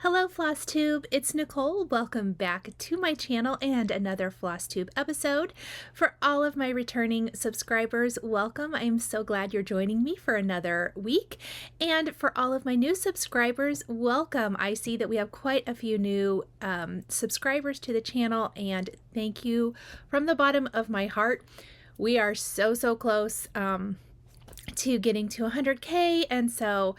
Hello Flosstube, it's Nicole. Welcome back to my channel and another Flosstube episode. For all of my returning subscribers, welcome. I'm so glad you're joining me for another week. And for all of my new subscribers, welcome. I see that we have quite a few new subscribers to the channel, and thank you from the bottom of my heart. We are so close to getting to 100K, and so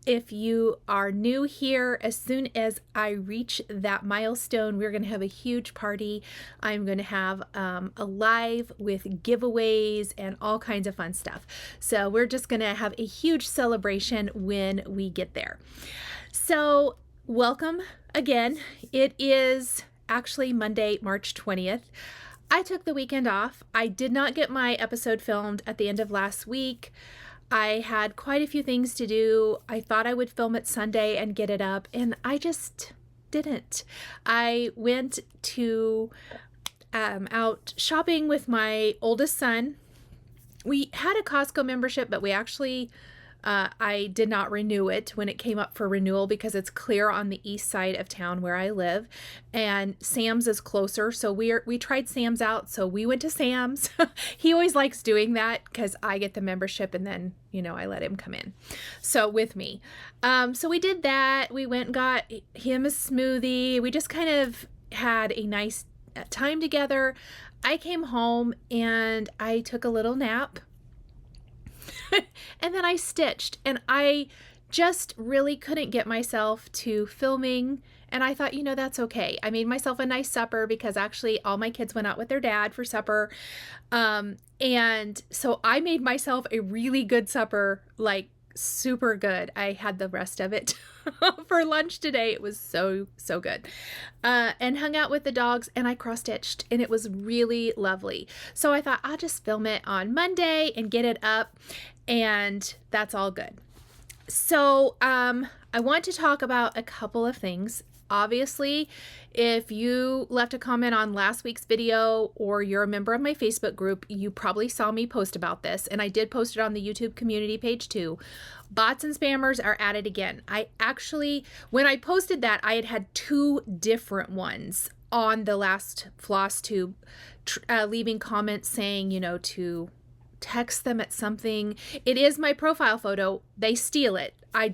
if you are new here, as soon as I reach that milestone, we're going to have a huge party. I'm going to have a live with giveaways and all kinds of fun stuff. So we're just going to have a huge celebration when we get there. So welcome again. It is actually Monday, March 20th. I took the weekend off. I did not get my episode filmed at the end of last week. I had quite a few things to do. I thought I would film it Sunday and get it up, and I just didn't. I went to out shopping with my oldest son. We had a Costco membership, but we actually I did not renew it when it came up for renewal because it's clear on the east side of town where I live, and Sam's is closer. So we tried Sam's out. So we went to Sam's. He always likes doing that because I get the membership and then, you know, I let him come in. So with me. So we did that. We went and got him a smoothie. We just kind of had a nice time together. I came home and I took a little nap. And then I stitched, and I just really couldn't get myself to filming, and I thought, you know, that's okay. I made myself a nice supper because actually all my kids went out with their dad for supper, and so I made myself a really good supper, like super good. I had the rest of it for lunch today. It was so good, and hung out with the dogs, and I cross-stitched, and it was really lovely. So I thought I'll just film it on Monday and get it up, and that's all good. So I want to talk about a couple of things. Obviously, if you left a comment on last week's video or you're a member of my Facebook group, you probably saw me post about this, and I did post it on the YouTube community page too. Bots and spammers are at it again. I actually, when I posted that, I had two different ones on the last Flosstube, leaving comments saying, you know, to text them at something. It is my profile photo. They steal it. I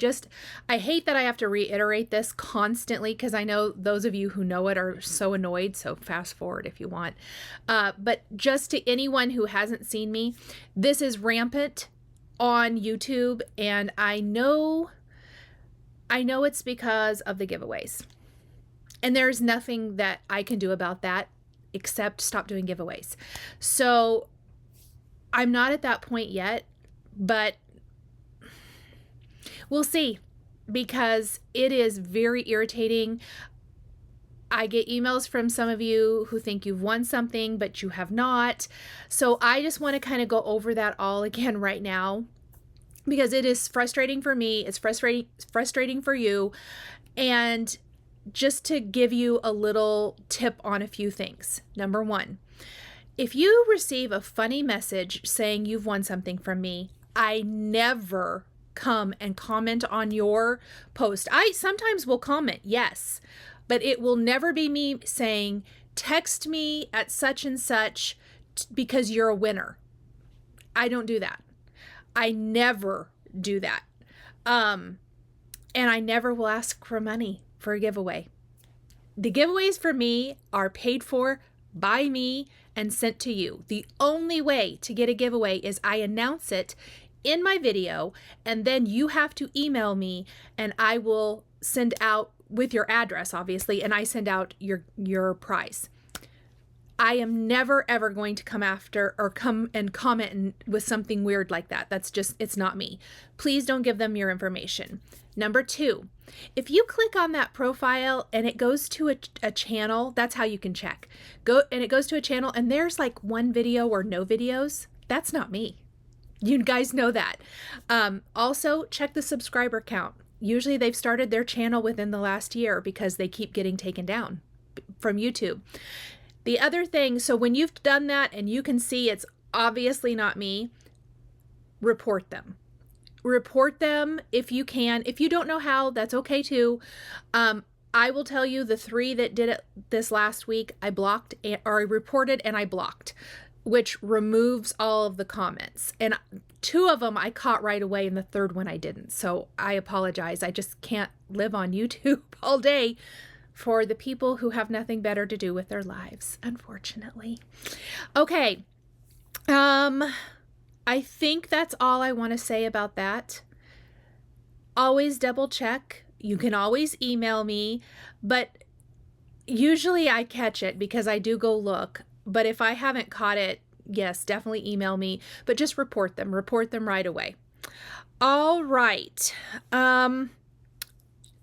hate that I have to reiterate this constantly because I know those of you who know it are so annoyed. So fast forward if you want. But just to anyone who hasn't seen me, this is rampant on YouTube, and I know it's because of the giveaways. And there's nothing that I can do about that except stop doing giveaways. So I'm not at that point yet, but we'll see, because it is very irritating. I get emails from some of you who think you've won something, but you have not. So I just want to kind of go over that all again right now, because it is frustrating for me. It's frustrating for you. And just to give you a little tip on a few things. Number one, if you receive a funny message saying you've won something from me, I never come and comment on your post. I sometimes will comment, yes, but it will never be me saying, text me at such and such because you're a winner. I don't do that. I never do that. And I never will ask for money for a giveaway. The giveaways for me are paid for by me and sent to you. The only way to get a giveaway is I announce it in my video, and then you have to email me, and I will send out with your address, obviously, and I send out your prize. I am never ever going to come after or come and comment with something weird like that. That's just, it's not me. Please don't give them your information. Number two, if you click on that profile and it goes to a channel, that's how you can check. It goes to a channel and there's like one video or no videos. That's not me. You guys know that. Also, check the subscriber count. Usually they've started their channel within the last year because they keep getting taken down from YouTube. The other thing, so when you've done that and you can see it's obviously not me, report them. report them if you can. If you don't know how, that's okay too. I will tell you the 3 that did it this last week, I reported and I blocked, which removes all of the comments. And 2 of them I caught right away, and the 3rd one I didn't. So I apologize. I just can't live on YouTube all day for the people who have nothing better to do with their lives, unfortunately. Okay. I think that's all I want to say about that. Always double check. You can always email me, but usually I catch it because I do go look. But if I haven't caught it, yes, definitely email me, but just report them right away. All right.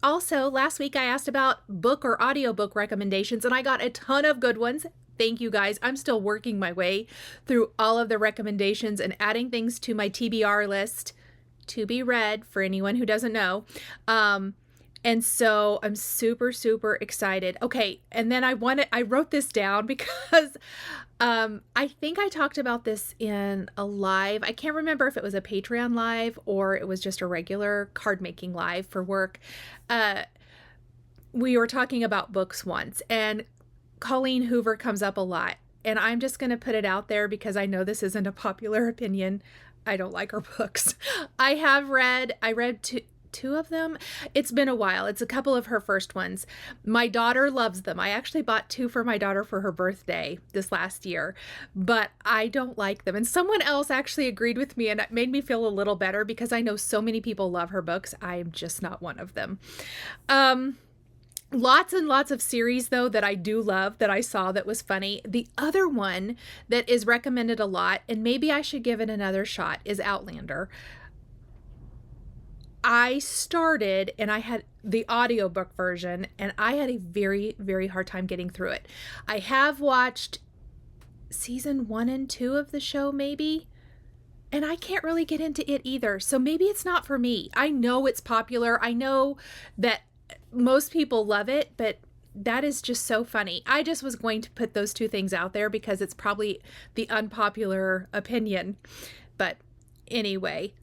Also, last week I asked about book or audiobook recommendations, and I got a ton of good ones. Thank you guys. I'm still working my way through all of the recommendations and adding things to my TBR list to be read for anyone who doesn't know. And so I'm super, super excited. Okay. And then I wrote this down because I think I talked about this in a live. I can't remember if it was a Patreon live or it was just a regular card making live for work. We were talking about books once, and Colleen Hoover comes up a lot. And I'm just going to put it out there because I know this isn't a popular opinion. I don't like her books. I read two of them. It's been a while. It's a couple of her first ones. My daughter loves them. I actually bought 2 for my daughter for her birthday this last year, but I don't like them. And someone else actually agreed with me, and it made me feel a little better because I know so many people love her books. I'm just not one of them. Lots and lots of series, though, that I do love that I saw that was funny. The other one that is recommended a lot, and maybe I should give it another shot, is Outlander. I started, and I had the audiobook version, and I had a very, very hard time getting through it. I have watched season 1 and 2 of the show, maybe, and I can't really get into it either. So maybe it's not for me. I know it's popular. I know that most people love it, but that is just so funny. I just was going to put those 2 things out there because it's probably the unpopular opinion. But anyway,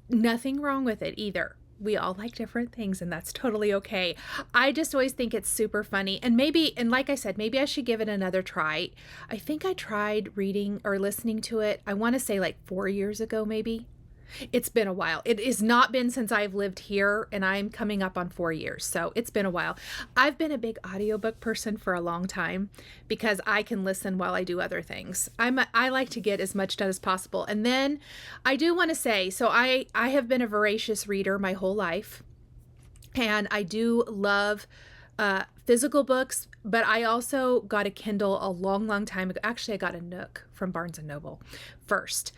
nothing wrong with it either. We all like different things, and that's totally okay. I just always think it's super funny. And like I said, maybe I should give it another try. I think I tried reading or listening to it, I want to say like 4 years ago, maybe. It's been a while. It has not been since I've lived here, and I'm coming up on 4 years. So it's been a while. I've been a big audiobook person for a long time because I can listen while I do other things. I like to get as much done as possible. And then I do want to say, so I have been a voracious reader my whole life, and I do love physical books, but I also got a Kindle a long, long time ago. Actually, I got a Nook from Barnes & Noble first.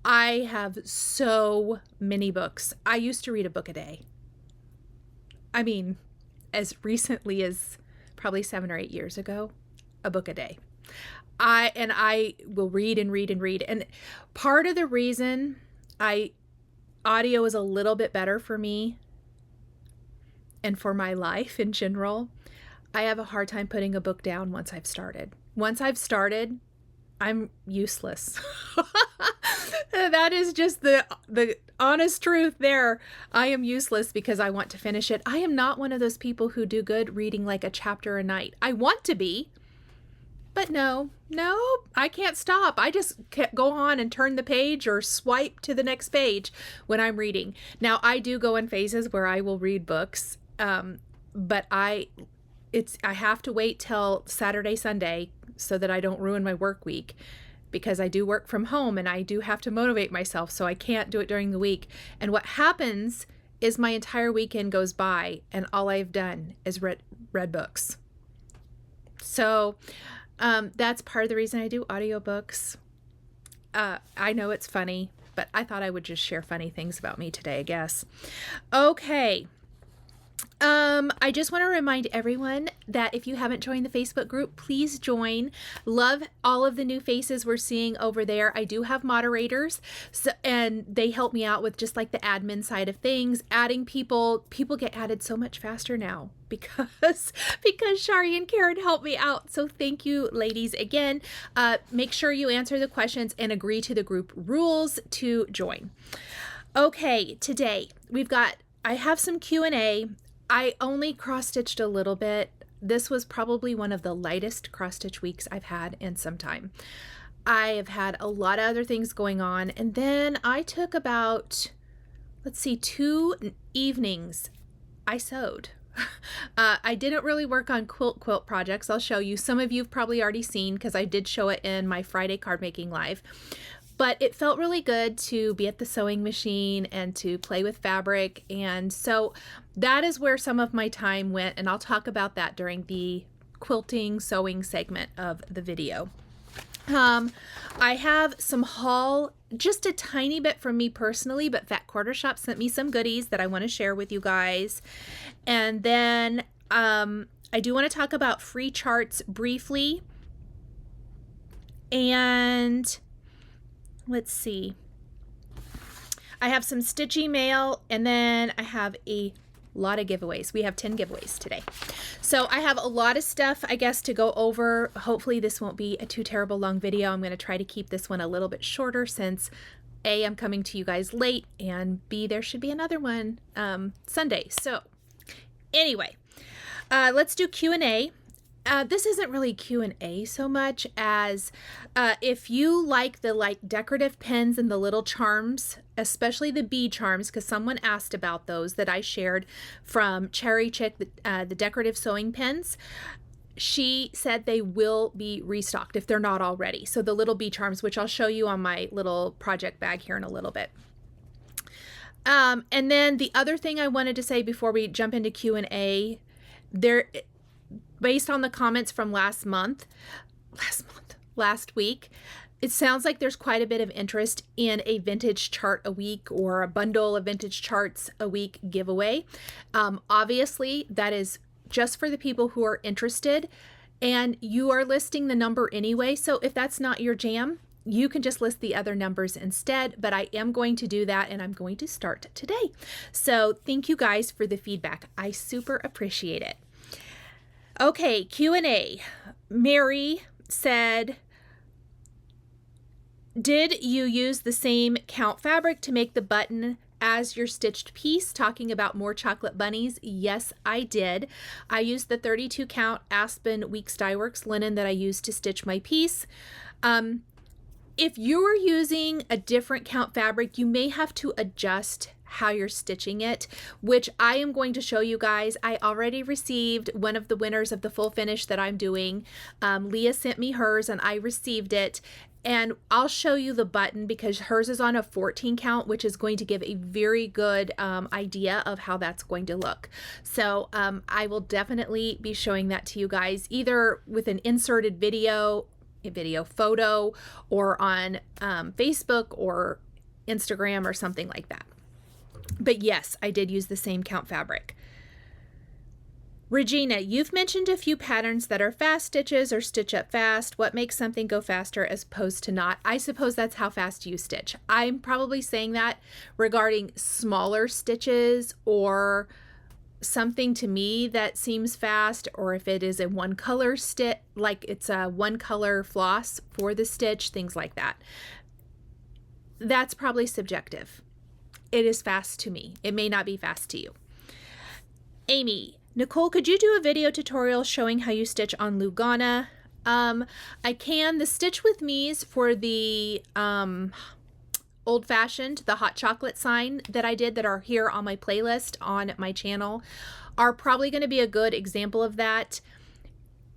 I have so many books. I used to read a book a day. I mean, as recently as probably 7 or 8 years ago, a book a day. I will read and read and read. And part of the reason audio is a little bit better for me and for my life in general, I have a hard time putting a book down once I've started. Once I've started, I'm useless. That is just the honest truth there. I am useless because I want to finish it. I am not one of those people who do good reading like a chapter a night. I want to be, but no, I can't stop. I just can't go on and turn the page or swipe to the next page when I'm reading. Now, I do go in phases where I will read books, but I have to wait till Saturday, Sunday so that I don't ruin my work week, because I do work from home and I do have to motivate myself, so I can't do it during the week. And what happens is my entire weekend goes by and all I've done is read books. So that's part of the reason I do audiobooks. I know it's funny, but I thought I would just share funny things about me today, I guess. Okay. I just want to remind everyone that if you haven't joined the Facebook group, please join. Love all of the new faces we're seeing over there. I do have moderators, and they help me out with just like the admin side of things. Adding people get added so much faster now because Shari and Karen help me out. So thank you, ladies, again. Make sure you answer the questions and agree to the group rules to join. Okay, today I have some Q&A. I only cross-stitched a little bit. This was probably one of the lightest cross-stitch weeks I've had in some time. I have had a lot of other things going on, and then I took about, let's see, 2 evenings I sewed. I didn't really work on quilt projects. I'll show you. Some of you have probably already seen because I did show it in my Friday card making live. But it felt really good to be at the sewing machine and to play with fabric. And so that is where some of my time went. And I'll talk about that during the quilting sewing segment of the video. I have some haul, just a tiny bit from me personally, but Fat Quarter Shop sent me some goodies that I want to share with you guys. And then I do want to talk about free charts briefly. And let's see. I have some Stitchy mail, and then I have a lot of giveaways. We have 10 giveaways today. So I have a lot of stuff, I guess, to go over. Hopefully this won't be a too terrible long video. I'm going to try to keep this one a little bit shorter since A, I'm coming to you guys late, and B, there should be another one Sunday. So anyway, let's do Q&A. This isn't really Q&A so much as if you like the decorative pins and the little charms, especially the bead charms, because someone asked about those that I shared from Cherry Chick, the decorative sewing pins. She said they will be restocked if they're not already. So the little bead charms, which I'll show you on my little project bag here in a little bit. And then the other thing I wanted to say before we jump into Q&A, based on the comments from last week, it sounds like there's quite a bit of interest in a vintage chart a week or a bundle of vintage charts a week giveaway. Obviously, that is just for the people who are interested, and you are listing the number anyway. So if that's not your jam, you can just list the other numbers instead, but I am going to do that, and I'm going to start today. So thank you guys for the feedback. I super appreciate it. Okay, Q&A. Mary said, did you use the same count fabric to make the button as your stitched piece? Talking about more chocolate bunnies. Yes, I did. I used the 32 count Aspen Weeks Dye Works linen that I used to stitch my piece. If you're using a different count fabric, you may have to adjust how you're stitching it, which I am going to show you guys. I already received one of the winners of the full finish that I'm doing. Leah sent me hers and I received it, and I'll show you the button because hers is on a 14 count, which is going to give a very good idea of how that's going to look. So I will definitely be showing that to you guys either with an inserted video photo, or on Facebook or Instagram or something like that. But yes, I did use the same count fabric. Regina, you've mentioned a few patterns that are fast stitches or stitch up fast. What makes something go faster as opposed to not? I suppose that's how fast you stitch. I'm probably saying that regarding smaller stitches or something to me that seems fast, or if it is a one color stitch, like it's a one color floss for the stitch, things like that. That's probably subjective. It is fast to me. It may not be fast to you. Amy, Nicole, could you do a video tutorial showing how you stitch on Lugana? I can. The Stitch with Me's for the old-fashioned, the hot chocolate sign that I did that are here on my playlist on my channel are probably going to be a good example of that.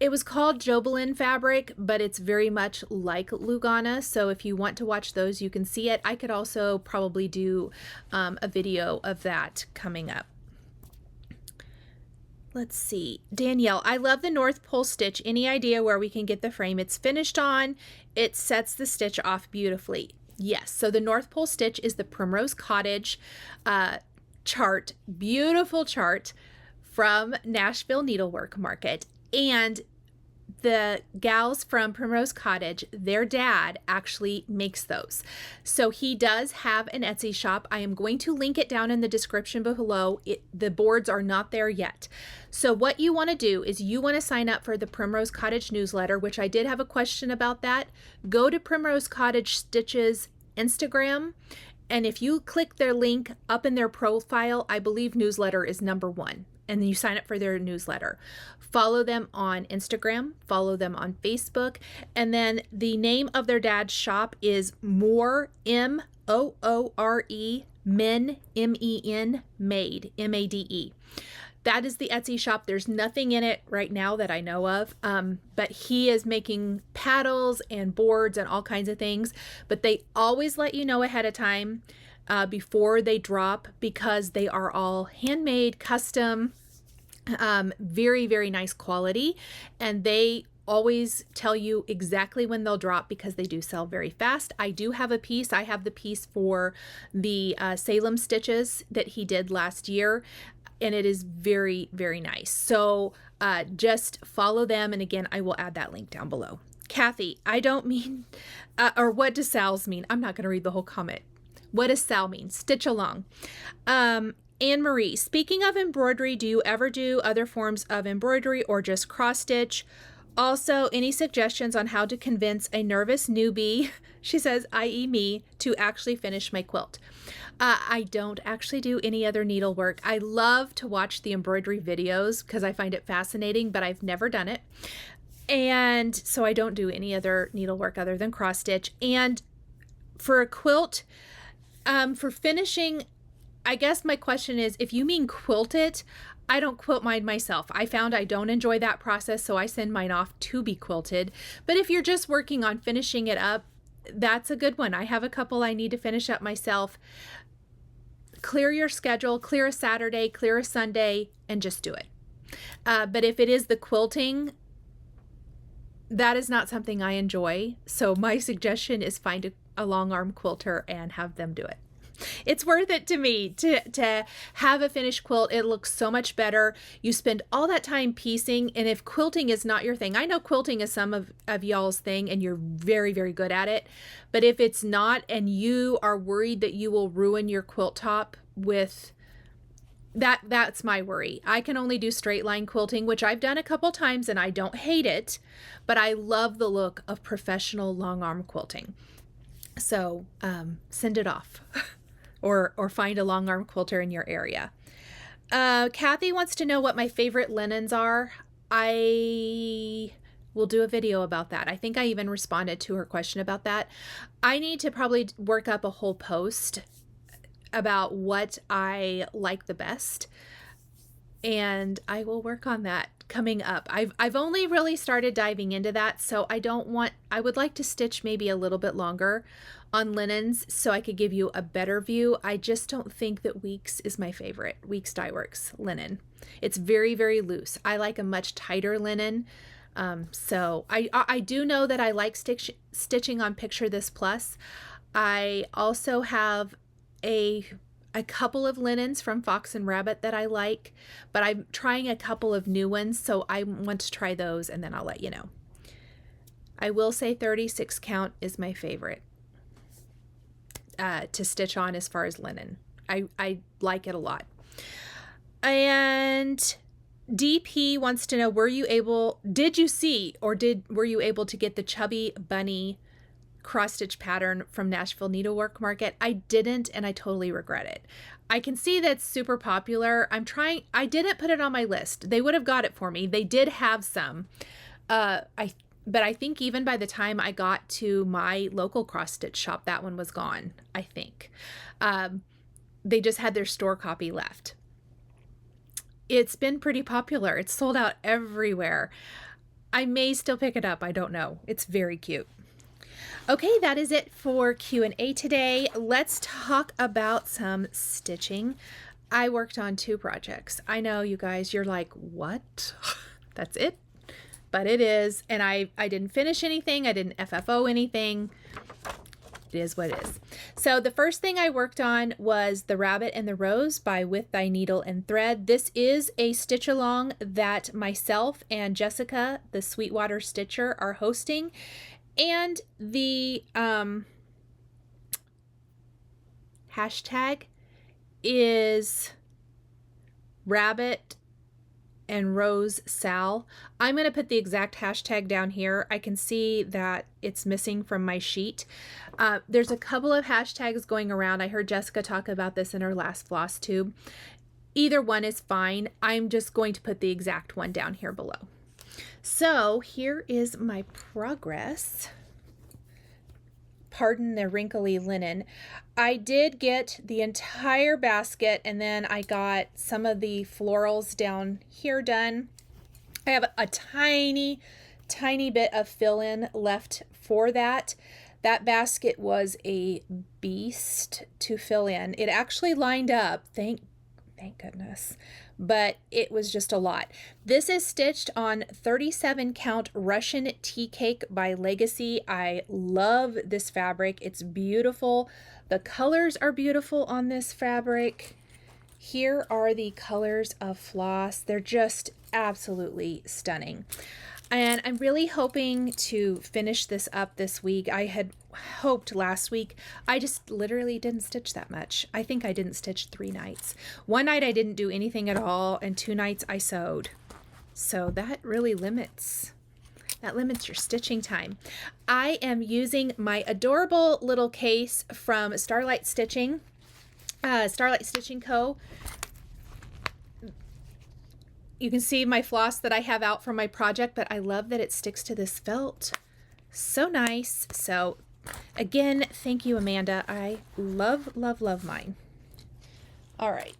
It was called Jobelin fabric, but it's very much like Lugana. So if you want to watch those, you can see it. I could also probably do a video of that coming up. Let's see. Danielle, I love the North Pole stitch. Any idea where we can get the frame it's finished on? It sets the stitch off beautifully. Yes, so the North Pole stitch is the Primrose Cottage chart, beautiful chart from Nashville Needlework Market. And the gals from Primrose Cottage, their dad actually makes those. So he does have an Etsy shop. I am going to link it down in the description below. The boards are not there yet. So what you want to do is you want to sign up for the Primrose Cottage newsletter, which I did have a question about that. Go to Primrose Cottage Stitches Instagram And if you click their link up in their profile, I believe newsletter is #1. And then you sign up for their newsletter. Follow them on Instagram, follow them on Facebook. And then the name of their dad's shop is Moore, Moore, Men, Men, Made, Made. That is the Etsy shop. There's nothing in it right now that I know of, but he is making paddles and boards and all kinds of things. But they always let you know ahead of time before they drop, because they are all handmade, custom, very, very nice quality. And they always tell you exactly when they'll drop, because they do sell very fast. I do have a piece. I have the piece for the Salem stitches that he did last year. And it is very, very nice. So just follow them. And again, I will add that link down below. Kathy, I don't mean, or what does Sal's mean? I'm not going to read the whole comment. What does Sal mean? Stitch along. Anne Marie, speaking of embroidery, do you ever do other forms of embroidery or just cross stitch? Also, any suggestions on how to convince a nervous newbie, she says, i.e. me, to actually finish my quilt? I don't actually do any other needlework. I love to watch the embroidery videos because I find it fascinating, but I've never done it. And so I don't do any other needlework other than cross stitch. And for a quilt, for finishing, I guess my question is, if you mean quilt it, I don't quilt mine myself. I found I don't enjoy that process, so I send mine off to be quilted. But if you're just working on finishing it up, that's a good one. I have a couple I need to finish up myself. Clear your schedule, clear a Saturday, clear a Sunday, and just do it. But if it is the quilting, that is not something I enjoy. So my suggestion is find a long arm quilter and have them do it. It's worth it to me to have a finished quilt. It looks so much better. You spend all that time piecing, and if quilting is not your thing, I know quilting is some of y'all's thing and you're very, very good at it. But if it's not, and you are worried that you will ruin your quilt top with that, that's my worry. I can only do straight line quilting, which I've done a couple times and I don't hate it, but I love the look of professional long arm quilting. So send it off. Or find a long arm quilter in your area. Kathy wants to know what my favorite linens are. I will do a video about that. I think I even responded to her question about that. I need to probably work up a whole post about what I like the best, and I will work on that coming up. I've only really started diving into that, so I would like to stitch maybe a little bit longer on linens so I could give you a better view. I just don't think that Weeks is my favorite. Weeks Dye Works linen. It's very, very loose. I like a much tighter linen. So I do know that I like stitching on Picture This Plus. I also have a couple of linens from Fox and Rabbit that I like, but I'm trying a couple of new ones, so I want to try those and then I'll let you know. I will say 36 count is my favorite to stitch on as far as linen. I like it a lot. And DP wants to know, were you able to get the Chubby Bunny cross stitch pattern from Nashville Needlework Market? I didn't, and I totally regret it. I can see that's super popular. I didn't put it on my list. They would have got it for me. They did have some. But I think even by the time I got to my local cross stitch shop, that one was gone, I think. They just had their store copy left. It's been pretty popular. It's sold out everywhere. I may still pick it up. I don't know. It's very cute. Okay, that is it for Q&A today. Let's talk about some stitching. I worked on 2 projects. I know you guys, you're like, what? That's it? But it is, and I didn't finish anything. I didn't FFO anything. It is what it is. So the first thing I worked on was The Rabbit and the Rose by With Thy Needle and Thread. This is a stitch along that myself and Jessica, the Sweetwater Stitcher, are hosting. And the hashtag is Rabbit and Rose Sal. I'm going to put the exact hashtag down here. I can see that it's missing from my sheet. There's a couple of hashtags going around. I heard Jessica talk about this in her last Flosstube. Either one is fine. I'm just going to put the exact one down here below. So here is my progress. Pardon the wrinkly linen. I did get the entire basket, and then I got some of the florals down here done. I have a tiny bit of fill-in left for that. That basket was a beast to fill in. It actually lined up, thank goodness, but it was just a lot. This is stitched on 37 count Russian tea cake by Legacy. I love this fabric. It's beautiful. The colors are beautiful on this fabric. Here are the colors of Floss. They're just absolutely stunning. And I'm really hoping to finish this up this week. I had hoped last week. I just literally didn't stitch that much. I think I didn't stitch 3 nights. One night I didn't do anything at all, and 2 nights I sewed. So that really limits your stitching time. I am using my adorable little case from Starlight Stitching, Starlight Stitching Co. You can see my floss that I have out for my project, but I love that it sticks to this felt. So nice. So again, thank you, Amanda. I love, love, love mine. All right.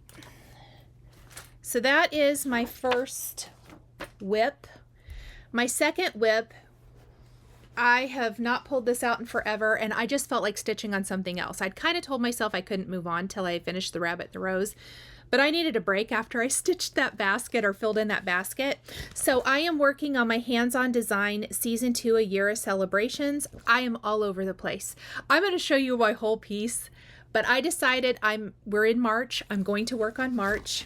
So that is my first whip. My second whip, I have not pulled this out in forever, and I just felt like stitching on something else. I'd kind of told myself I couldn't move on till I finished the Rabbit in the Rose, but I needed a break after I stitched that basket or filled in that basket. So I am working on my hands-on design season 2, a year of celebrations. I am all over the place. I'm going to show you my whole piece, but I decided we're in March. I'm going to work on March.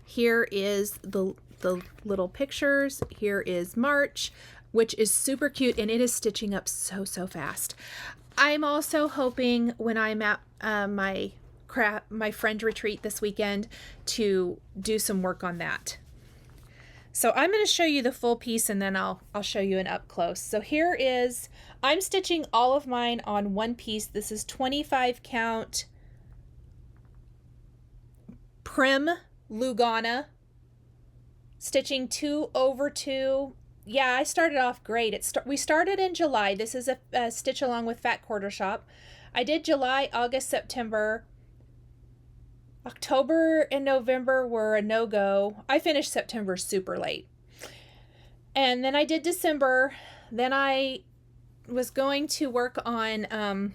Here is the little pictures. Here is March, which is super cute, and it is stitching up so fast. I'm also hoping when I'm at my friend retreat this weekend to do some work on that. So I'm going to show you the full piece, and then I'll show you an up close. So here is, I'm stitching all of mine on one piece. This is 25 count Prim Lugana, stitching 2 over 2. Yeah, I started off great. We started in July. This is a stitch along with Fat Quarter Shop. I did July, August, September. October and November were a no-go. I finished September super late. And then I did December. Then I was going to work on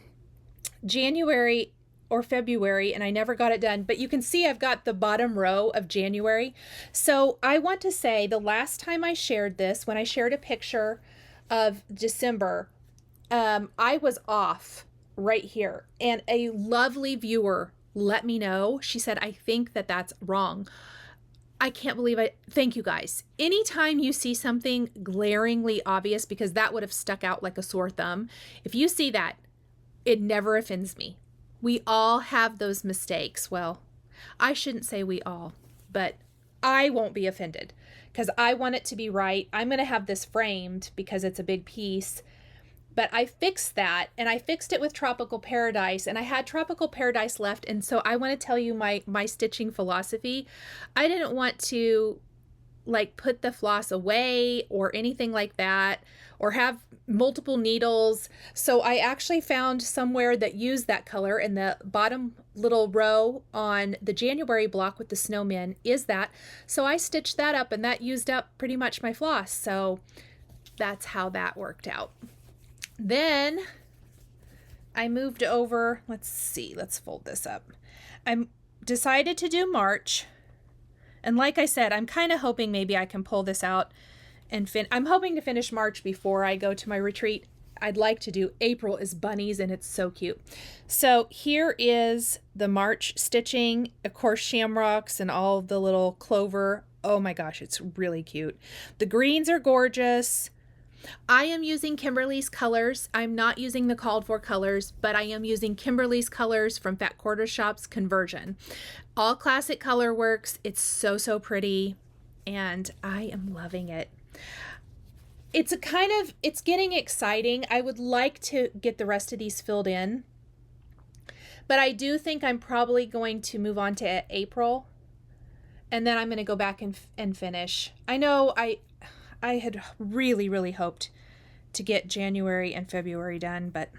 January or February, and I never got it done. But you can see I've got the bottom row of January. So I want to say the last time I shared this, when I shared a picture of December, I was off right here. And a lovely viewer let me know. She said, I think that that's wrong. I can't believe it. Thank you guys. Anytime you see something glaringly obvious, because that would have stuck out like a sore thumb, if you see that, it never offends me. We all have those mistakes. Well, I shouldn't say we all, but I won't be offended because I want it to be right. I'm going to have this framed because it's a big piece. But I fixed that, and I fixed it with Tropical Paradise, and I had Tropical Paradise left. And so I want to tell you my stitching philosophy. I didn't want to like put the floss away or anything like that, or have multiple needles. So I actually found somewhere that used that color, in the bottom little row on the January block with the snowmen is that. So I stitched that up, and that used up pretty much my floss. So that's how that worked out. Then I moved over, let's fold this up. I decided to do March. And like I said, I'm kind of hoping maybe I can pull this out and I'm hoping to finish March before I go to my retreat. I'd like to do April is bunnies, and it's so cute. So here is the March stitching, of course, shamrocks and all the little clover. Oh my gosh, it's really cute. The greens are gorgeous. I am using Kimberly's colors. I'm not using the called for colors, but I am using Kimberly's colors from Fat Quarter Shop's conversion. All classic color works. It's so, so pretty, and I am loving it. It's it's getting exciting. I would like to get the rest of these filled in, but I do think I'm probably going to move on to April, and then I'm going to go back and finish. I know I had really, really hoped to get January and February done, but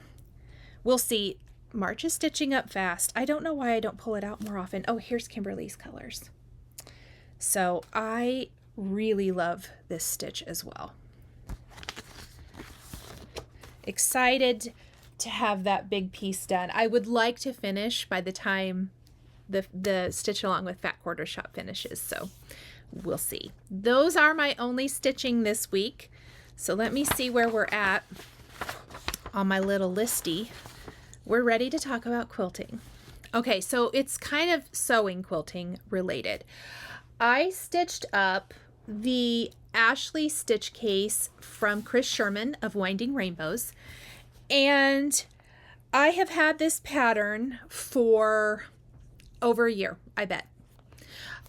we'll see. March is stitching up fast. I don't know why I don't pull it out more often. Oh, here's Kimberly's colors. So I really love this stitch as well. Excited to have that big piece done. I would like to finish by the time the Stitch Along with Fat Quarter Shop finishes, so we'll see. Those are my only stitching this week. So let me see where we're at on my little listy. We're ready to talk about quilting. Okay, so it's kind of sewing quilting related. I stitched up the Ashley stitch case from Chris Sherman of Winding Rainbows, and I have had this pattern for over a year, I bet.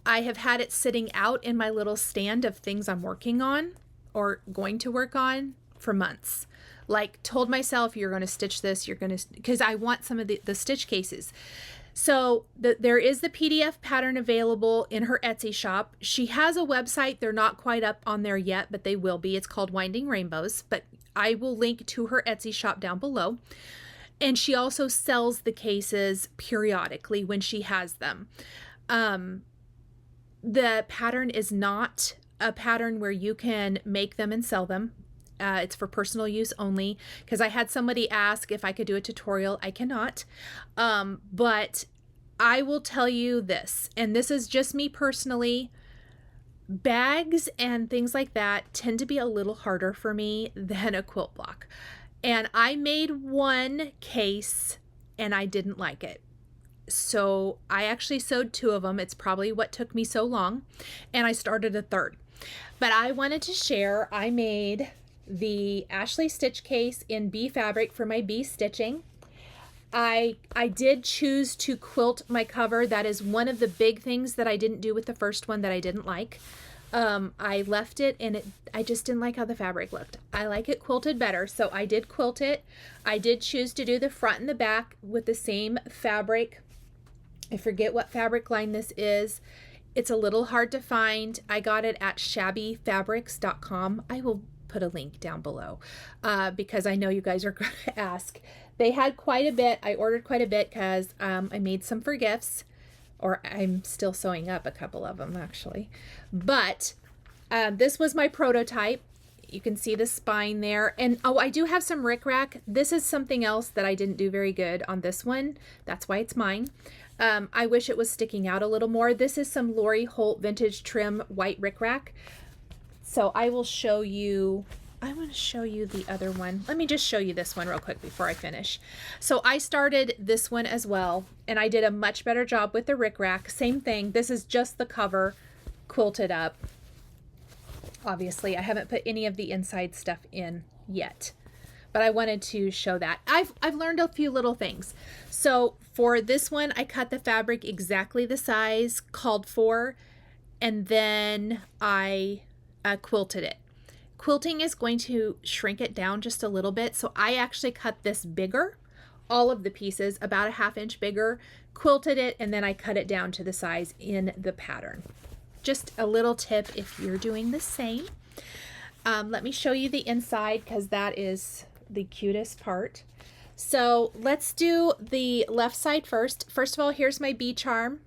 I have had it sitting out in my little stand of things I'm working on or going to work on for months. Like, told myself, you're going to stitch this, you're going to, because I want some of the stitch cases. So there is the PDF pattern available in her Etsy shop. She has a website. They're not quite up on there yet, but they will be. It's called Winding Rainbows, but I will link to her Etsy shop down below. And she also sells the cases periodically when she has them. The pattern is not a pattern where you can make them and sell them. It's for personal use only, because I had somebody ask if I could do a tutorial. I cannot. But I will tell you this, and this is just me personally, bags and things like that tend to be a little harder for me than a quilt block. And I made one case and I didn't like it. So I actually sewed 2 of them. It's probably what took me so long. And I started a 3rd. But I wanted to share, I made the Ashley stitch case in bee fabric for my bee stitching. I did choose to quilt my cover. That is one of the big things that I didn't do with the first one that I didn't like. I left it and I just didn't like how the fabric looked. I like it quilted better, so I did quilt it. I did choose to do the front and the back with the same fabric. I forget what fabric line this is. It's a little hard to find. I got it at shabbyfabrics.com. I will put a link down below because I know you guys are going to ask. They had quite a bit. I ordered quite a bit because I made some for gifts, or I'm still sewing up a couple of them actually. But this was my prototype. You can see the spine there. And oh, I do have some rickrack. This is something else that I didn't do very good on this one. That's why it's mine. I wish it was sticking out a little more. This is some Lori Holt vintage trim white rickrack. So I will show you, I want to show you the other one. Let me just show you this one real quick before I finish. So I started this one as well, and I did a much better job with the rickrack. Same thing. This is just the cover quilted up. Obviously, I haven't put any of the inside stuff in yet, but I wanted to show that. I've learned a few little things. So for this one, I cut the fabric exactly the size called for, and then I quilted it. Quilting is going to shrink it down just a little bit, so I actually cut this bigger, all of the pieces about a 1/2 inch bigger, quilted it, and then I cut it down to the size in the pattern. Just a little tip if you're doing the same. Let me show you the inside because that is the cutest part. So let's do the left side first. First of all, here's my bee charm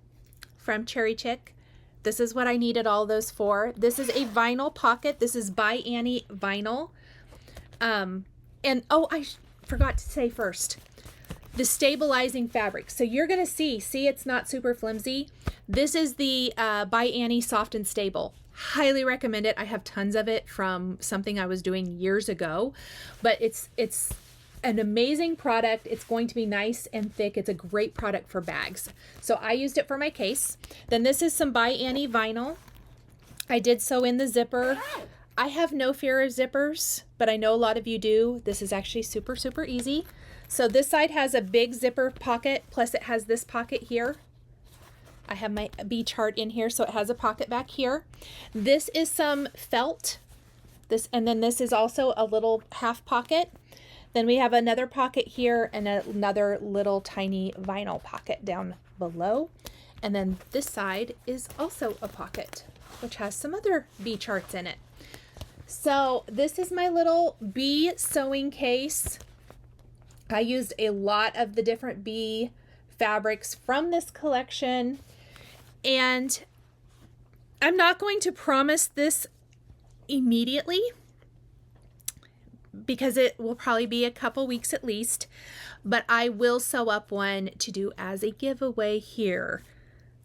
from Cherry Chick. This is what I needed all those for. This is a vinyl pocket. This is by Annie vinyl. And oh, I forgot to say first, the stabilizing fabric. So you're gonna see it's not super flimsy. This is the by Annie Soft and Stable. Highly recommend it. I have tons of it from something I was doing years ago, but it's an amazing product. It's going to be nice and thick. It's a great product for bags. So I used it for my case. Then this is some by Annie vinyl. I did sew in the zipper. I have no fear of zippers, but I know a lot of you do. This is actually super, super easy. So this side has a big zipper pocket, plus it has this pocket here. I have my B chart in here, so it has a pocket back here. This is some felt. And then this is also a little half pocket. Then we have another pocket here and another little tiny vinyl pocket down below. And then this side is also a pocket, which has some other B charts in it. So this is my little bee sewing case. I used a lot of the different bee fabrics from this collection, and I'm not going to promise this immediately because it will probably be a couple weeks at least, but I will sew up one to do as a giveaway here.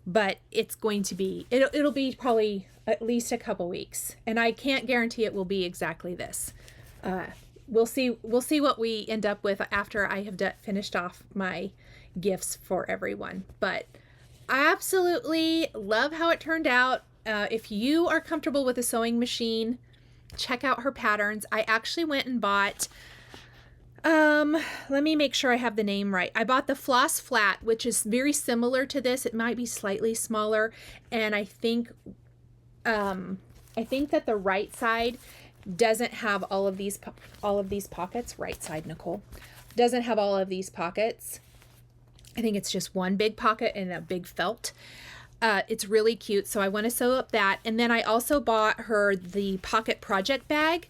But it's going to be, it'll be probably at least a couple weeks, and I can't guarantee it will be exactly this. We'll see what we end up with after I have finished off my gifts for everyone. But I absolutely love how it turned out. If you are comfortable with a sewing machine, check out her patterns. I actually went and bought, let me make sure I have the name right. I bought the Floss Flat, which is very similar to this. It might be slightly smaller, and I think that the right side doesn't have all of these pockets. Right side, Nicole, doesn't have all of these pockets. I think it's just one big pocket and a big felt. It's really cute, so I want to sew up that. And then I also bought her the pocket project bag,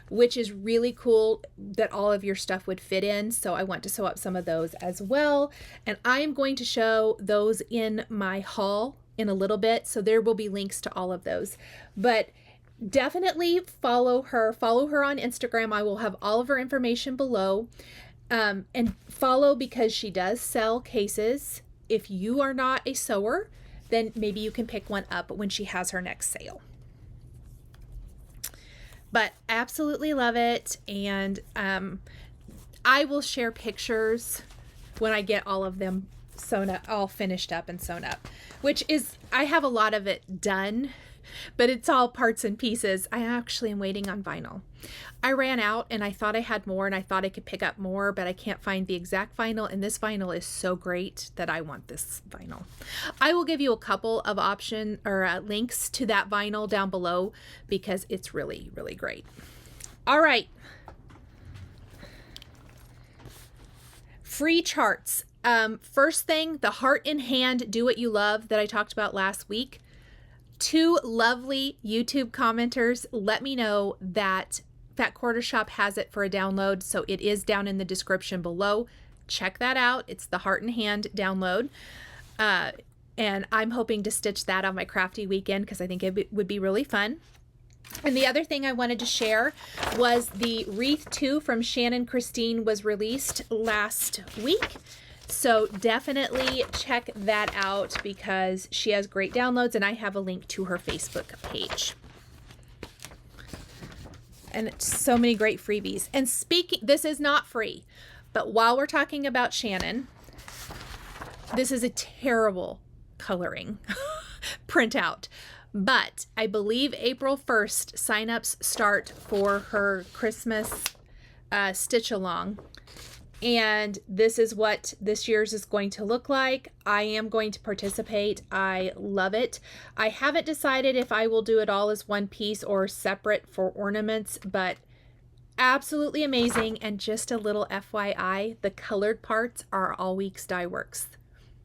which is really cool that all of your stuff would fit in. So I want to sew up some of those as well. And I am going to show those in my haul in a little bit. So there will be links to all of those. But definitely follow her on Instagram. I will have all of her information below. And follow, because she does sell cases. If you are not a sewer, then maybe you can pick one up when she has her next sale. But absolutely love it. And I will share pictures when I get all of them sewn up, all finished up and sewn up, which is, I have a lot of it done, but it's all parts and pieces. I actually am waiting on vinyl. I ran out and I thought I had more, and I thought I could pick up more, but I can't find the exact vinyl, and this vinyl is so great that I want this vinyl. I will give you a couple of links to that vinyl down below because it's really, really great. All right. Free charts. First thing, the heart in hand, do what you love that I talked about last week. 2 lovely YouTube commenters let me know that Fat Quarter Shop has it for a download, so it is down in the description below. Check that out. It's the Heart in Hand download. And I'm hoping to stitch that on my crafty weekend because I think it would be really fun. And the other thing I wanted to share was the Wreath 2 from Shannon Christine was released last week. So definitely check that out because she has great downloads, and I have a link to her Facebook page. And so many great freebies. And this is not free, but while we're talking about Shannon, this is a terrible coloring printout. But I believe April 1st signups start for her Christmas stitch along. And this is what this year's is going to look like. I am going to participate. I love it. I haven't decided if I will do it all as one piece or separate for ornaments, but absolutely amazing. And just a little FYI, the colored parts are All Weeks Dye Works.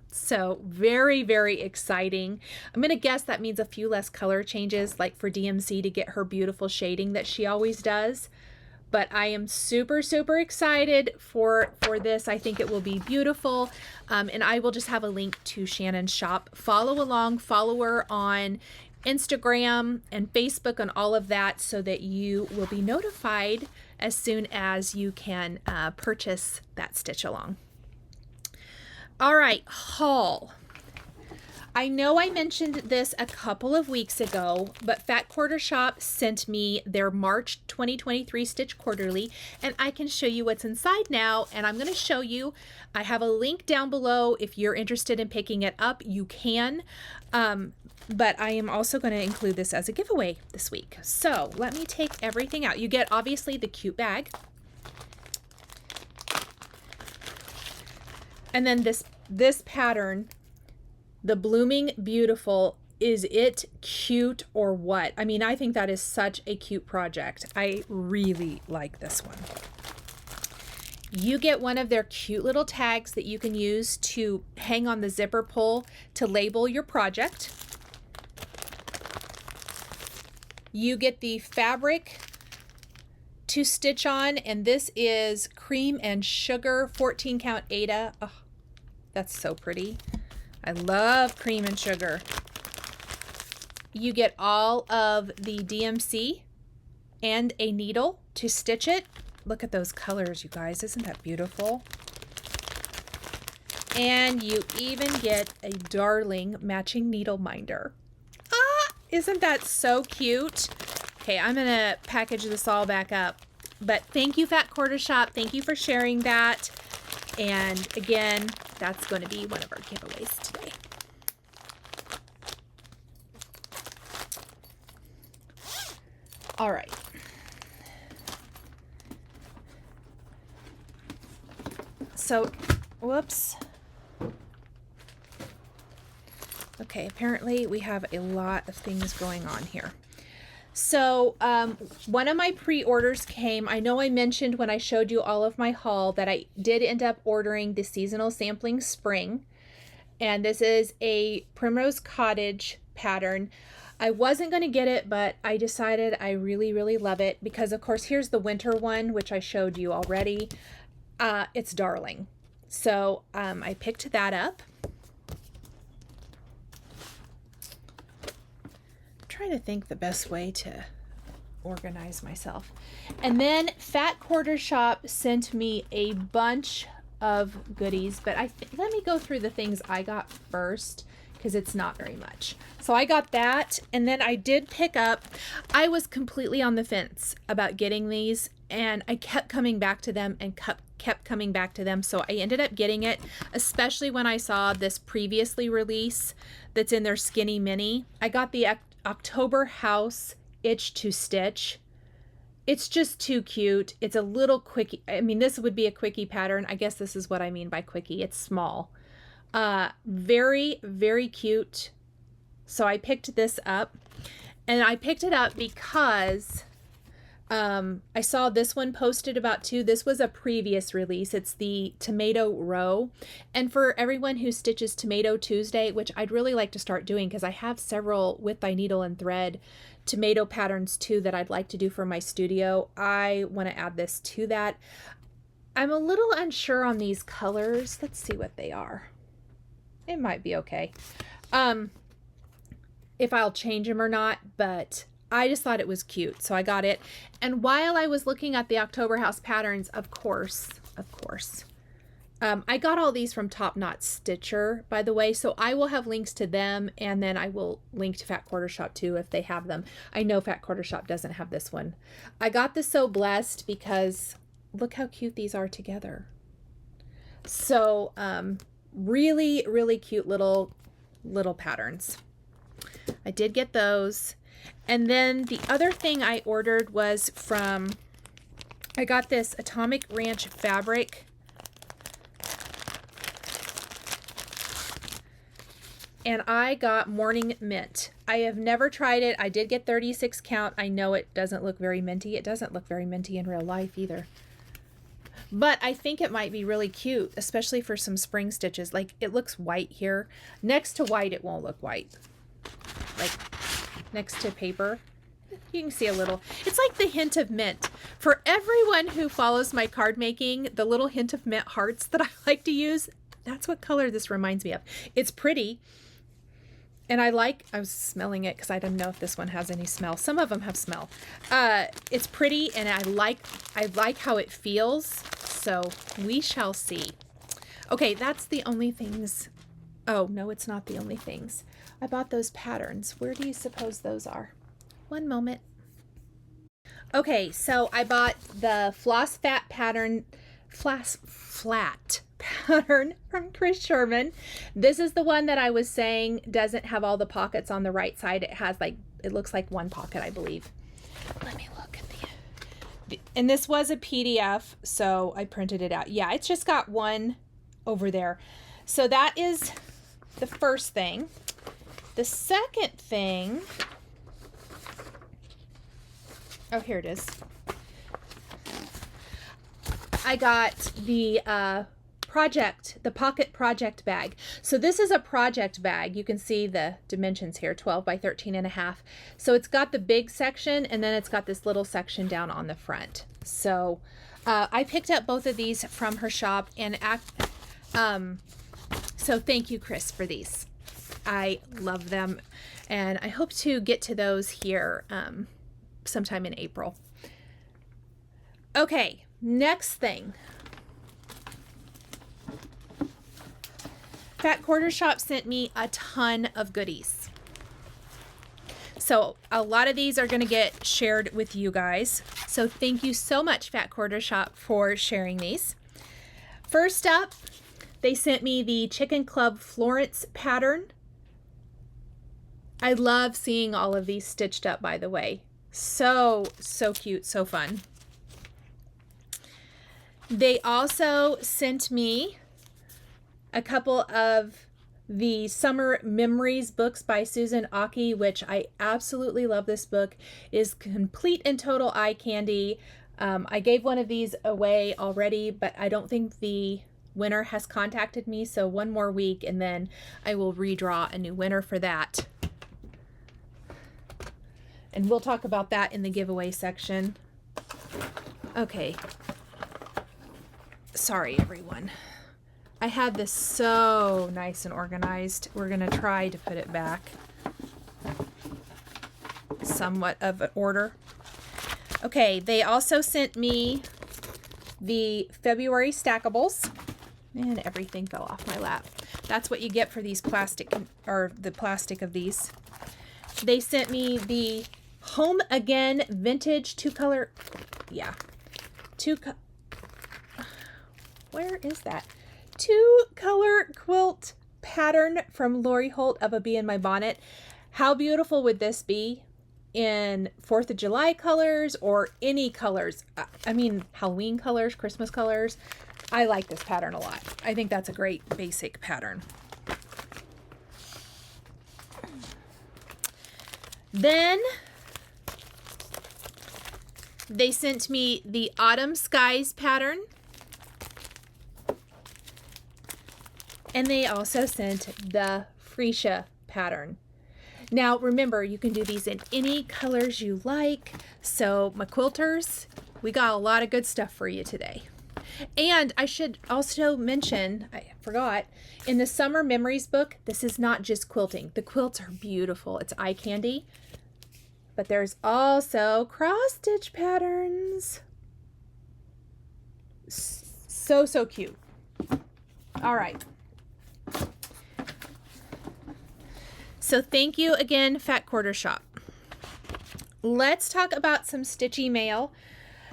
So very, very exciting. I'm going to guess that means a few less color changes, like for DMC to get her beautiful shading that she always does. But I am super, super excited for this. I think it will be beautiful. And I will just have a link to Shannon's shop. Follow along, follow her on Instagram and Facebook and all of that so that you will be notified as soon as you can purchase that stitch along. All right, haul. I know I mentioned this a couple of weeks ago, but Fat Quarter Shop sent me their March 2023 Stitch Quarterly, and I can show you what's inside now, and I'm going to show you. I have a link down below. If you're interested in picking it up, you can, but I am also going to include this as a giveaway this week. So let me take everything out. You get, obviously, the cute bag, and then this pattern, the Blooming Beautiful. Is it cute or what? I mean, I think that is such a cute project. I really like this one. You get one of their cute little tags that you can use to hang on the zipper pull to label your project. You get the fabric to stitch on, and this is Cream and Sugar 14 count Aida. Oh, that's so pretty. I love Cream and Sugar. You get all of the DMC and a needle to stitch it. Look at those colors, you guys. Isn't that beautiful? And you even get a darling matching needle minder. Ah, isn't that so cute? Okay, I'm going to package this all back up. But thank you, Fat Quarter Shop. Thank you for sharing that. And again, that's going to be one of our giveaways today. All right. So, whoops. Okay, apparently we have a lot of things going on here. So one of my pre-orders came. I know I mentioned when I showed you all of my haul that I did end up ordering the Seasonal Sampling Spring. And this is a Primrose Cottage pattern. I wasn't going to get it, but I decided I really, really love it because, of course, here's the winter one, which I showed you already. It's darling. So I picked that up. Trying to think the best way to organize myself. And then Fat Quarter Shop sent me a bunch of goodies, but let me go through the things I got first because it's not very much. So I got that, and then I did pick up, I was completely on the fence about getting these, and I kept coming back to them and kept coming back to them. So I ended up getting it, especially when I saw this previously release that's in their Skinny Mini. I got the October House Itch to Stitch. It's just too cute. It's a little quickie. I mean, this would be a quickie pattern. I guess this is what I mean by quickie. It's small. Very, very cute. So I picked this up, and I picked it up because I saw this one posted about too. This was a previous release. It's the Tomato Row. And for everyone who stitches Tomato Tuesday, which I'd really like to start doing because I have several with thy needle and thread tomato patterns too that I'd like to do for my studio, I want to add this to that. I'm a little unsure on these colors. Let's see what they are. It might be okay. If I'll change them or not, but I just thought it was cute, so I got it. And while I was looking at the October House patterns, of course, I got all these from Top Knot Stitcher, by the way, so I will have links to them, and then I will link to Fat Quarter Shop too if they have them. I know Fat Quarter Shop doesn't have this one. I got this So Blessed because look how cute these are together. So really, really cute little patterns. I did get those. And then the other thing I ordered was from, I got this Atomic Ranch fabric. And I got Morning Mint. I have never tried it. I did get 36 count. I know it doesn't look very minty. It doesn't look very minty in real life either. But I think it might be really cute, especially for some spring stitches. Like, it looks white here. Next to white, it won't look white. Like, next to paper, you can see a little. It's like the hint of mint. For everyone who follows my card making, the little hint of mint hearts that I like to use, that's what color this reminds me of. It's pretty. And I was smelling it because I didn't know if this one has any smell. Some of them have smell. It's pretty, and I like how it feels. So we shall see. Okay, that's the only things Oh, no, it's not the only things. I bought those patterns. Where do you suppose those are? One moment. Okay, so I bought the Floss Flat pattern from Chris Sherman. This is the one that I was saying doesn't have all the pockets on the right side. It has like, it looks like one pocket, I believe. Let me look at and this was a PDF, so I printed it out. Yeah, it's just got one over there. So that is the first thing. The second thing, oh, here it is. I got the pocket project bag. So this is a project bag. You can see the dimensions here, 12 by 13.5. So it's got the big section, and then it's got this little section down on the front. So I picked up both of these from her shop, and so thank you, Chris, for these. I love them, and I hope to get to those here sometime in April. Okay, next thing. Fat Quarter Shop sent me a ton of goodies. So a lot of these are going to get shared with you guys. So thank you so much, Fat Quarter Shop, for sharing these. First up, they sent me the Chicken Club Florence pattern. I love seeing all of these stitched up, by the way. So cute, so fun. They also sent me a couple of the Summer Memories books by Susan Aki, which I absolutely love. This book is complete and total eye candy. I gave one of these away already, but I don't think the winner has contacted me, so one more week and then I will redraw a new winner for that. And we'll talk about that in the giveaway section. Okay. Sorry, everyone. I had this so nice and organized. We're going to try to put it back somewhat of an order. Okay, they also sent me the February Stackables, and everything fell off my lap. That's what you get for these plastic, or the plastic of these. They sent me the Home Again Vintage two-color, where is that? Two-color quilt pattern from Lori Holt of A Bee in My Bonnet. How beautiful would this be in 4th of July colors or any colors? I mean, Halloween colors, Christmas colors. I like this pattern a lot. I think that's a great basic pattern. Then they sent me the Autumn Skies pattern. And they also sent the Freesia pattern. Now, remember, you can do these in any colors you like. So, my quilters, we got a lot of good stuff for you today. And I should also mention, I forgot, in the Summer Memories book, this is not just quilting. The quilts are beautiful. It's eye candy. But there's also cross-stitch patterns. So cute. All right. So thank you again, Fat Quarter Shop. Let's talk about some stitchy mail.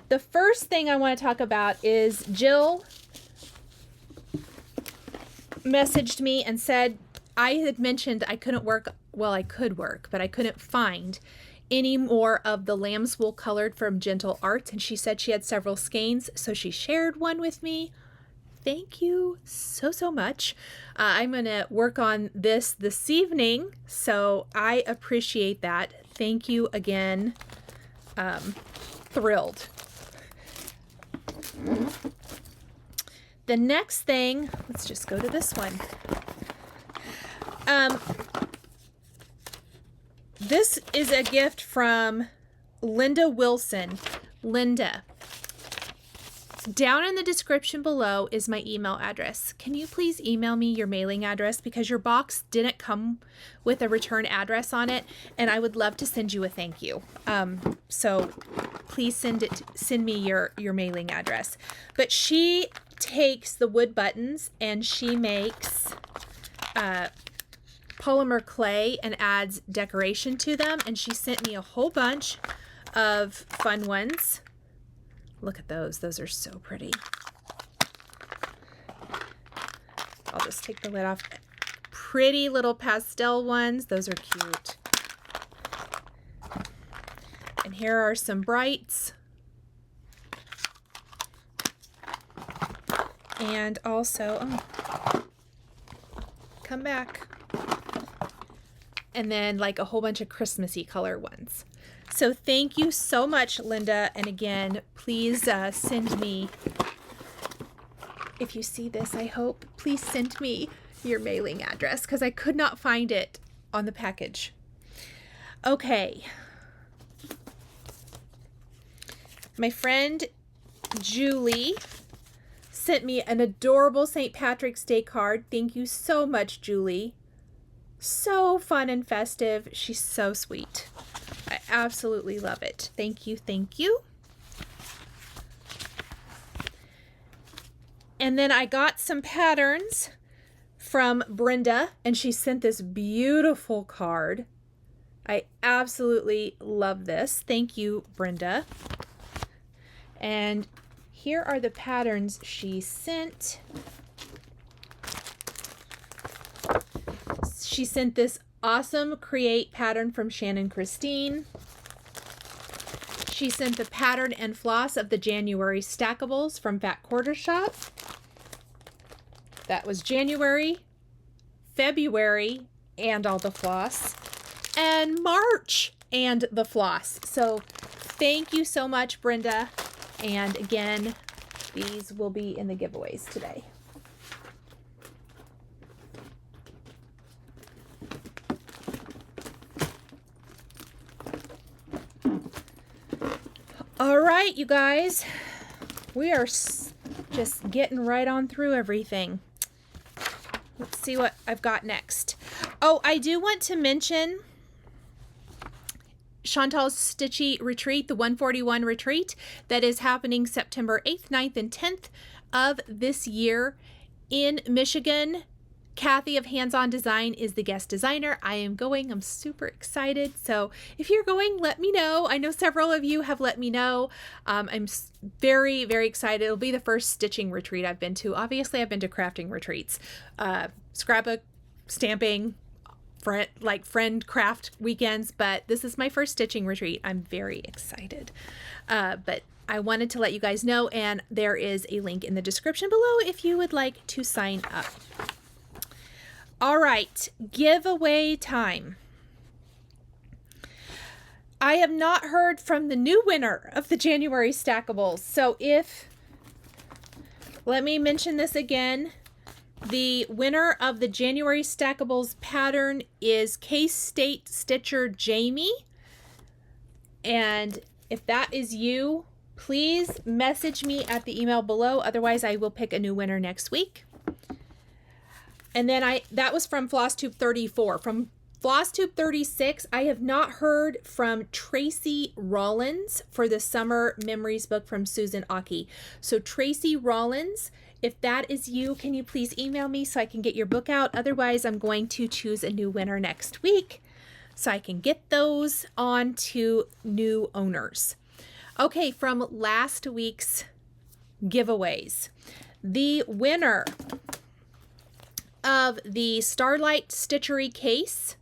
The first thing I want to talk about is Jill messaged me and said I had mentioned I couldn't work, well, I could work, but I couldn't find any more of the lamb's wool colored from Gentle Arts, and she said she had several skeins, so she shared one with me. Thank you so much. I'm going to work on this evening, so I appreciate that. Thank you again. Thrilled. The next thing, let's just go to this one. This is a gift from Linda Wilson. Linda, down in the description below is my email address. Can you please email me your mailing address, because your box didn't come with a return address on it, and I would love to send you a thank you. So please send me your mailing address. But she takes the wood buttons and she makes polymer clay and adds decoration to them. And she sent me a whole bunch of fun ones. Look at those. Those are so pretty. I'll just take the lid off. Pretty little pastel ones. Those are cute. And here are some brights. And also, oh, come back. And then like a whole bunch of Christmassy color ones. So thank you so much, Linda. And again, please send me, if you see this, I hope, please send me your mailing address because I could not find it on the package. Okay. My friend Julie sent me an adorable St. Patrick's Day card. Thank you so much, Julie. So fun and festive. She's so sweet. I absolutely love it. Thank you. Thank you. And then I got some patterns from Brenda, and she sent this beautiful card. I absolutely love this. Thank you, Brenda. And here are the patterns she sent. She sent this awesome Create pattern from Shannon Christine. She sent the pattern and floss of the January Stackables from Fat Quarter Shop. That was January, February, and all the floss, and March and the floss. So thank you so much, Brenda. And again, these will be in the giveaways today. All right, you guys, we are just getting right on through everything. Let's see what I've got next. Oh, I do want to mention Chantal's Stitchy Retreat, the 141 retreat that is happening September 8th, 9th, and 10th of this year in Michigan. Kathy of Hands On Design is the guest designer. I am going. I'm super excited. So if you're going, let me know. I know several of you have let me know. I'm very, very excited. It'll be the first stitching retreat I've been to. Obviously, I've been to crafting retreats, scrapbook, stamping, friend craft weekends, but this is my first stitching retreat. I'm very excited. But I wanted to let you guys know, and there is a link in the description below if you would like to sign up. All right, giveaway time. I have not heard from the new winner of the January Stackables. So let me mention this again. The winner of the January Stackables pattern is KState Stitcher Jaimee. And if that is you, please message me at the email below. Otherwise, I will pick a new winner next week. And then that was from Flosstube 34. From Flosstube 36, I have not heard from Tracy Rollins for the Summer Memories book from Susan Aki. So Tracy Rollins, if that is you, can you please email me so I can get your book out? Otherwise, I'm going to choose a new winner next week so I can get those on to new owners. Okay, from last week's giveaways, the winner of the Starlight Stichery case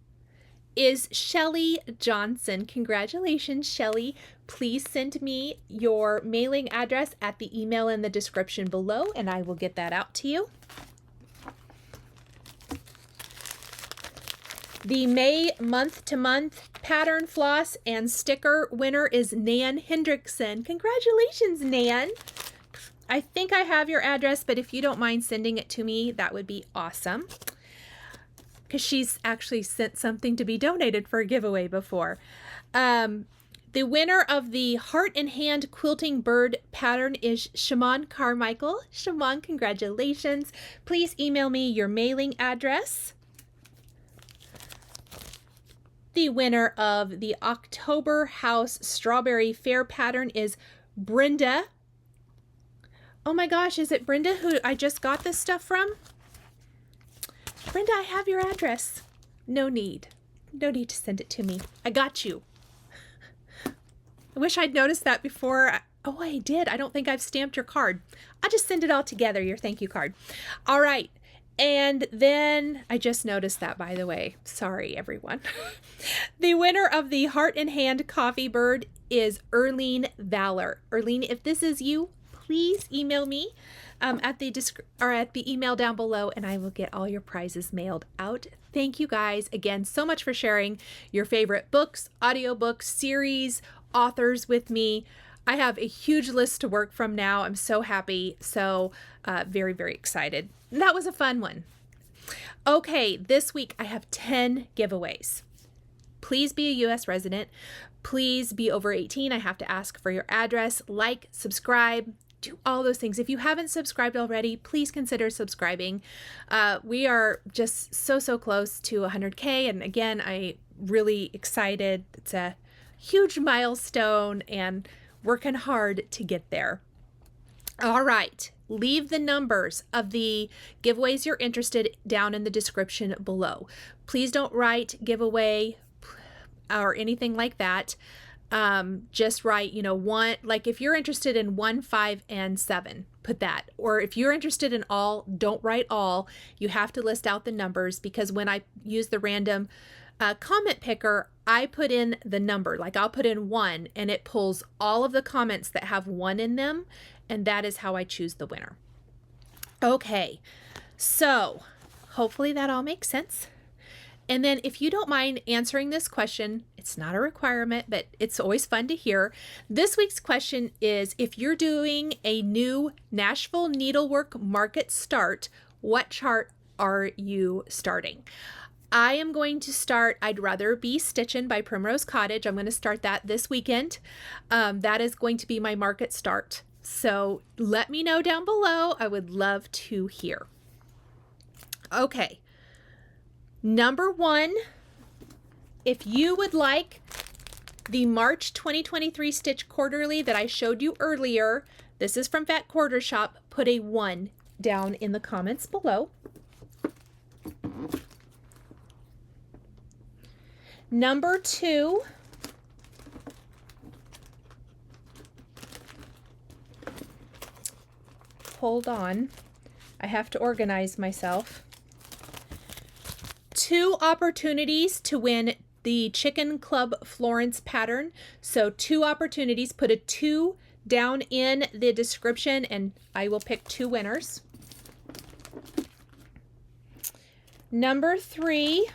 is Shelley Johnson. Congratulations, Shelley. Please send me your mailing address at the email in the description below, and I will get that out to you. The May month-to-month pattern, floss, and sticker winner is Nan Hendrickson. Congratulations, Nan. I think I have your address, but if you don't mind sending it to me, that would be awesome. Because she's actually sent something to be donated for a giveaway before. The winner of the Heart and Hand Quilting Bird pattern is Shaman Carmichael. Shaman, congratulations. Please email me your mailing address. The winner of the October House Strawberry Faire pattern is Brenda. Oh my gosh, is it Brenda who I just got this stuff from? Brenda, I have your address. No need. No need to send it to me. I got you. I wish I'd noticed that before. Oh, I did. I don't think I've stamped your card. I'll just send it all together, your thank you card. All right. And then I just noticed that, by the way. Sorry, everyone. The winner of the Heart and Hand Coffee Bird is Earlene Valler. Earlene, if this is you, please email me at the email down below, and I will get all your prizes mailed out. Thank you guys again so much for sharing your favorite books, audiobooks, series, authors with me. I have a huge list to work from now. I'm so happy. So very, very excited. That was a fun one. Okay, this week I have 10 giveaways. Please be a US resident. Please be over 18. I have to ask for your address, like, subscribe, do all those things. If you haven't subscribed already, please consider subscribing. We are just so close to 100K. And again, I'm really excited. It's a huge milestone and working hard to get there. All right. Leave the numbers of the giveaways you're interested down in the description below. Please don't write giveaway or anything like that. Just write, one, like if you're interested in 1, 5, and 7, put that. Or if you're interested in all, don't write all. You have to list out the numbers, because when I use the random comment picker, I put in the number, like I'll put in 1 and it pulls all of the comments that have 1 in them. And that is how I choose the winner. Okay, so hopefully that all makes sense. And then if you don't mind answering this question, it's not a requirement, but it's always fun to hear. This week's question is, if you're doing a new Nashville Needlework Market start, what chart are you starting? I am going to start I'd Rather Be Stitchin' by Primrose Cottage. I'm going to start that this weekend. That is going to be my market start. So let me know down below. I would love to hear. Okay. Number 1, if you would like the March 2023 Stitch Quarterly that I showed you earlier, this is from Fat Quarter Shop, put a 1 down in the comments below. Number 2, hold on, I have to organize myself. 2 opportunities to win the Chicken Club Florence pattern. So 2 opportunities, put a 2 down in the description and I will pick 2 winners. Number 3,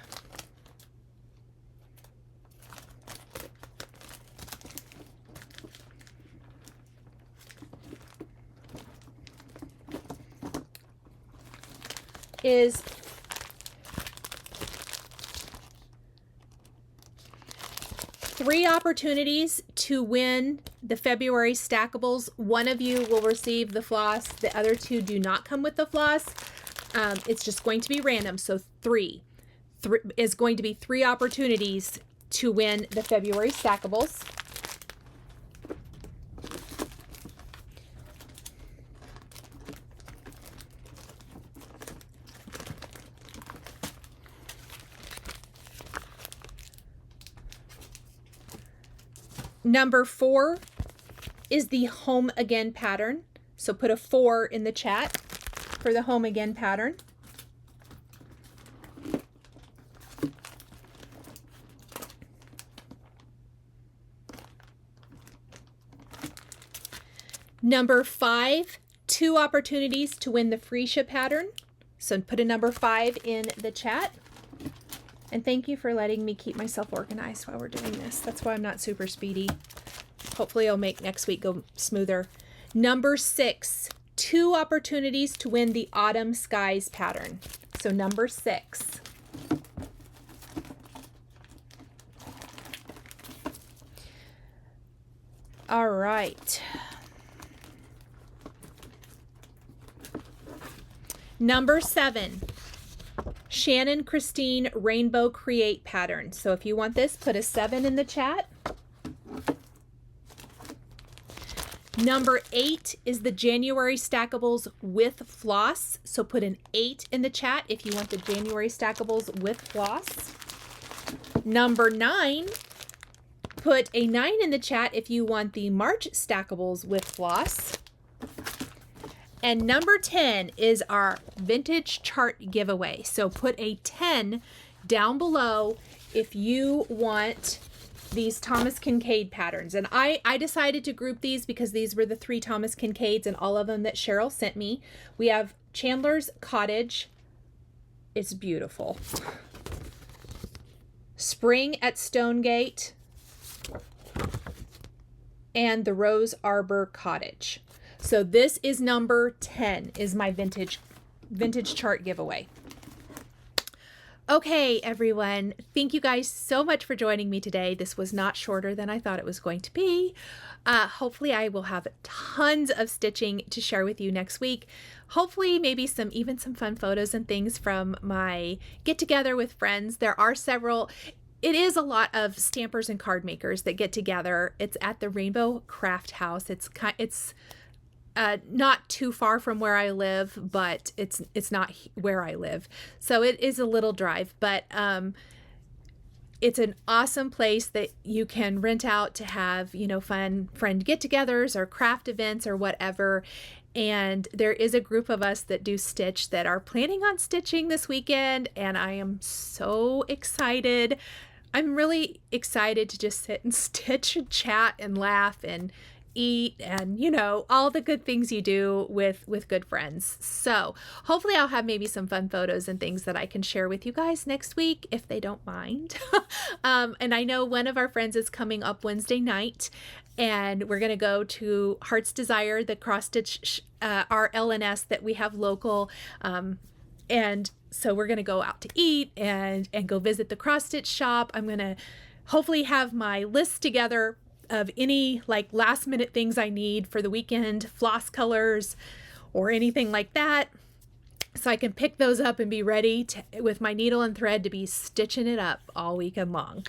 is 3 opportunities to win the February Stackables. 1 of you will receive the floss. The other 2 do not come with the floss. It's just going to be random. So 3 is going to be 3 opportunities to win the February Stackables. Number 4 is the Home Again pattern. So put a 4 in the chat for the Home Again pattern. Number 5, 2 opportunities to win the Freesia pattern. So put a number 5 in the chat. And thank you for letting me keep myself organized while we're doing this. That's why I'm not super speedy. Hopefully it'll make next week go smoother. Number 6, 2 opportunities to win the Autumn Skies pattern. So number 6. All right. Number 7. Shannon Christine Rainbow Create pattern. So if you want this, put a 7 in the chat. Number 8 is the January Stackables with Floss. So put an 8 in the chat if you want the January Stackables with Floss. Number 9, put a 9 in the chat if you want the March Stackables with Floss. And number 10 is our vintage chart giveaway. So put a 10 down below if you want these Thomas Kincaid patterns. And I decided to group these because these were the 3 Thomas Kincaids and all of them that Cheryl sent me. We have Chandler's Cottage. It's beautiful. Spring at Stonegate. And the Rose Arbor Cottage. So this is number 10 is my vintage chart giveaway. Okay, everyone, thank you guys so much for joining me today. This was not shorter than I thought it was going to be. Hopefully I will have tons of stitching to share with you next week. Hopefully maybe even some fun photos and things from my get together with friends. There are several. It is a lot of stampers and card makers that get together. It's at the Rainbow Craft House. It's not too far from where I live, but it's not where I live. So it is a little drive, but it's an awesome place that you can rent out to have, you know, fun friend get-togethers or craft events or whatever. And there is a group of us that do stitch that are planning on stitching this weekend, and I am so excited. I'm really excited to just sit and stitch and chat and laugh and eat and, you know, all the good things you do with good friends. So hopefully I'll have maybe some fun photos and things that I can share with you guys next week if they don't mind. And I know one of our friends is coming up Wednesday night, and we're going to go to Heart's Desire, the cross stitch, our LNS that we have local. And so we're going to go out to eat and go visit the cross stitch shop. I'm going to hopefully have my list together of any like last minute things I need for the weekend, floss colors or anything like that, so I can pick those up and be ready with my needle and thread to be stitching it up all weekend long.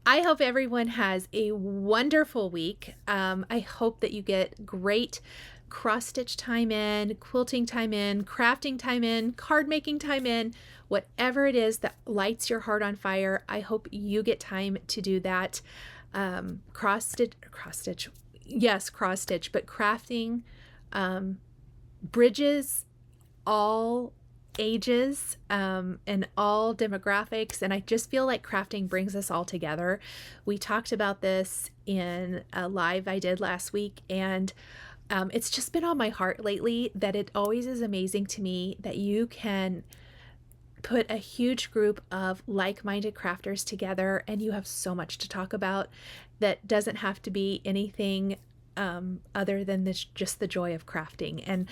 I hope everyone has a wonderful week. I hope that you get great cross stitch time in, quilting time in, crafting time in, card making time in, whatever it is that lights your heart on fire. I hope you get time to do that. Cross stitch, yes, cross stitch, but crafting, bridges, all ages, and all demographics. And I just feel like crafting brings us all together. We talked about this in a live I did last week, and it's just been on my heart lately that it always is amazing to me that you can put a huge group of like-minded crafters together and you have so much to talk about that doesn't have to be anything other than just the joy of crafting. And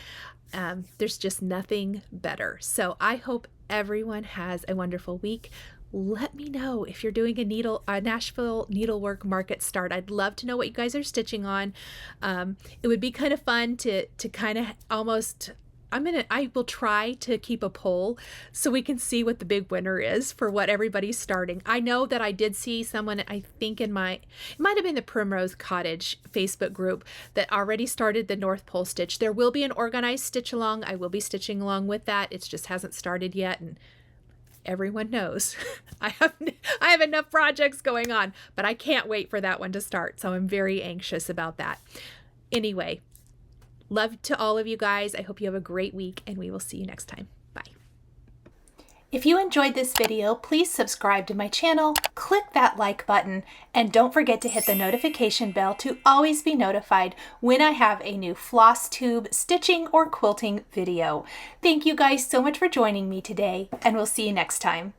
there's just nothing better. So I hope everyone has a wonderful week. Let me know if you're doing a Nashville needlework market start. I'd love to know what you guys are stitching on. It would be kind of fun to kind of almost, I will try to keep a poll so we can see what the big winner is for what everybody's starting. I know that I did see someone, I think it might have been the Primrose Cottage Facebook group that already started the North Pole stitch. There will be an organized stitch along. I will be stitching along with that. It just hasn't started yet, and everyone knows I have enough projects going on, but I can't wait for that one to start. So I'm very anxious about that. Anyway, love to all of you guys. I hope you have a great week, and we will see you next time. Bye. If you enjoyed this video, please subscribe to my channel, click that like button, and don't forget to hit the notification bell to always be notified when I have a new Flosstube stitching or quilting video. Thank you guys so much for joining me today, and we'll see you next time.